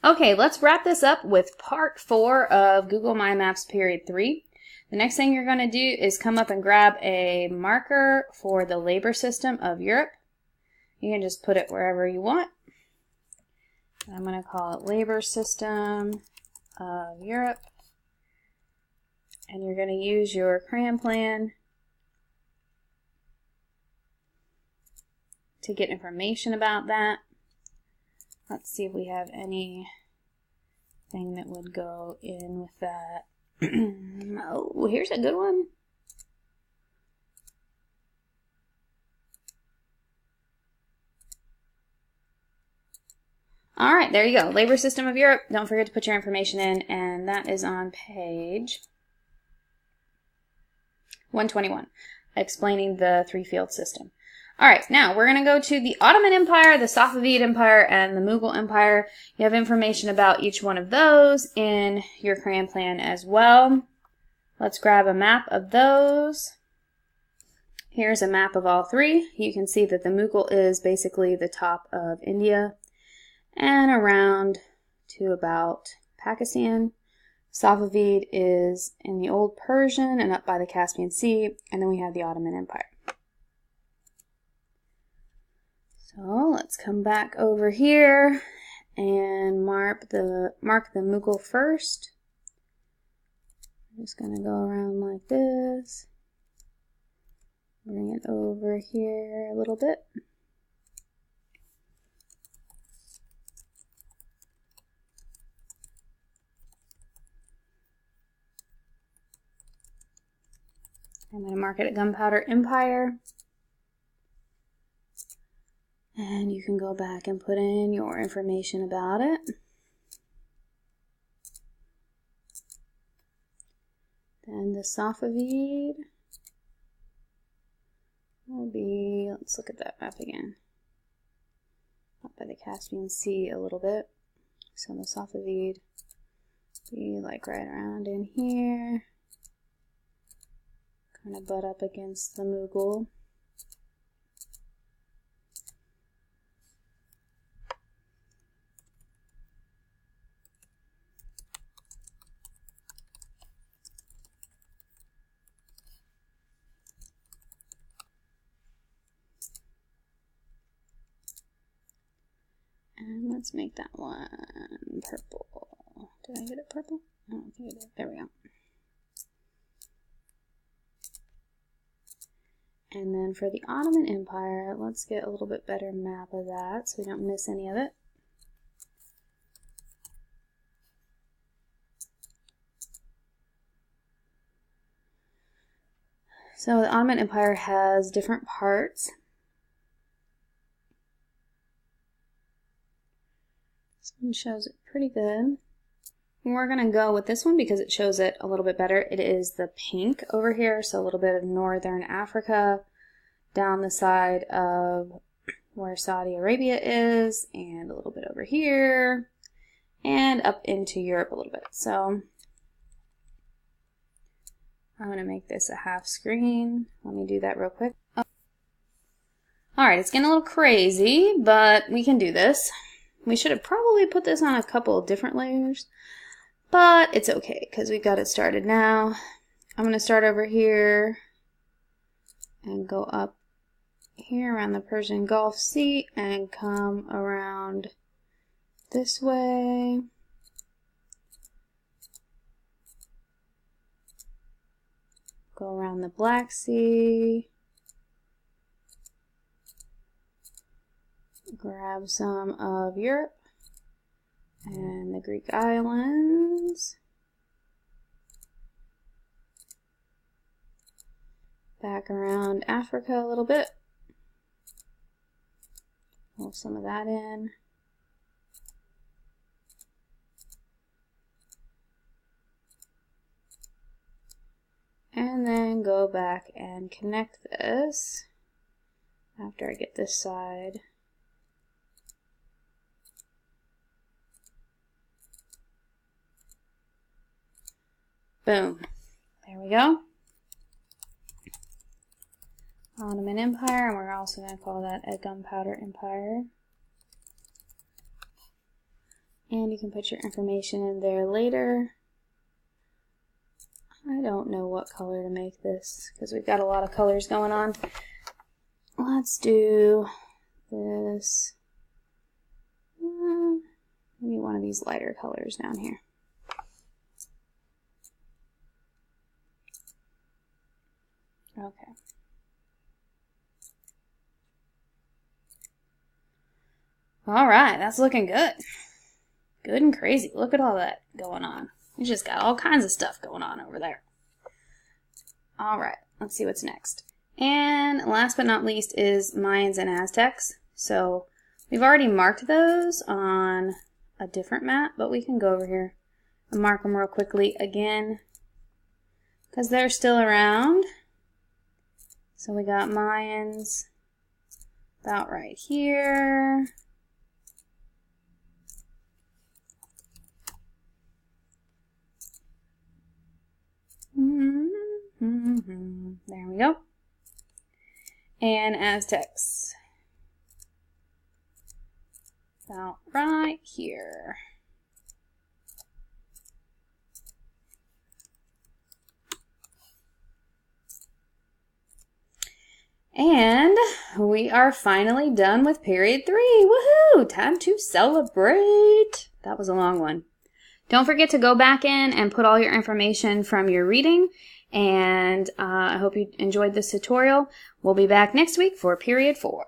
Okay, let's wrap this up with part 4 of Google My Maps Period 3. The next thing you're going to do is come up and grab a marker for the labor system of Europe. You can just put it wherever you want. I'm going to call it Labor System of Europe. And you're going to use your crayon plan to get information about that. Let's see if we have anything that would go in with that. Oh, here's a good one. All right, there you go. Labor System of Europe. Don't forget to put your information in, and that is on page 121, explaining the three-field system. All right, now we're going to go to the Ottoman Empire, the Safavid Empire, and the Mughal Empire. You have information about each one of those in your crayon plan as well. Let's grab a map of those. Here's a map of all three. You can see that the Mughal is basically the top of India and around to about Pakistan. Safavid is in the old Persian and up by the Caspian Sea, and then we have the Ottoman Empire. So let's come back over here and mark the Mughal first. I'm just going to go around like this. Bring it over here a little bit. I'm going to mark it at Gunpowder Empire. And you can go back and put in your information about it. Then the Safavid will be, let's look at that map again. Up by the Caspian Sea a little bit. So the Safavid be like right around in here. Kind of butt up against the Mughal. And let's make that one purple. Did I get it purple? I don't think I did. There we go. And then for the Ottoman Empire, let's get a little bit better map of that so we don't miss any of it. So the Ottoman Empire has different parts. This one shows it pretty good. And we're going to go with this one because it shows it a little bit better. It is the pink over here, so a little bit of northern Africa down the side of where Saudi Arabia is, and a little bit over here, and up into Europe a little bit. So I'm going to make this a half screen. Let me do that real quick. Oh. Alright, it's getting a little crazy, but we can do this. We should have probably put this on a couple of different layers, but it's okay because we got it started now. I'm going to start over here and go up here around the Persian Gulf Sea and come around this way. Go around the Black Sea. Grab some of Europe and the Greek islands. Back around Africa a little bit. Pull some of that in. And then go back and connect this after I get this side. Boom. There we go. Ottoman Empire, and we're also going to call that a Gunpowder Empire. And you can put your information in there later. I don't know what color to make this because we've got a lot of colors going on. Let's do this. Maybe one of these lighter colors down here. Okay. All right, that's looking good. Good and crazy. Look at all that going on. We just got all kinds of stuff going on over there. All right, let's see what's next. And last but not least is Mayans and Aztecs. So we've already marked those on a different map, but we can go over here and mark them real quickly again because they're still around. So we got Mayans about right here. There we go. And Aztecs. About right here. And we are finally done with period 3. Woohoo! Time to celebrate. That was a long one. Don't forget to go back in and put all your information from your reading. And I hope you enjoyed this tutorial. We'll be back next week for period 4.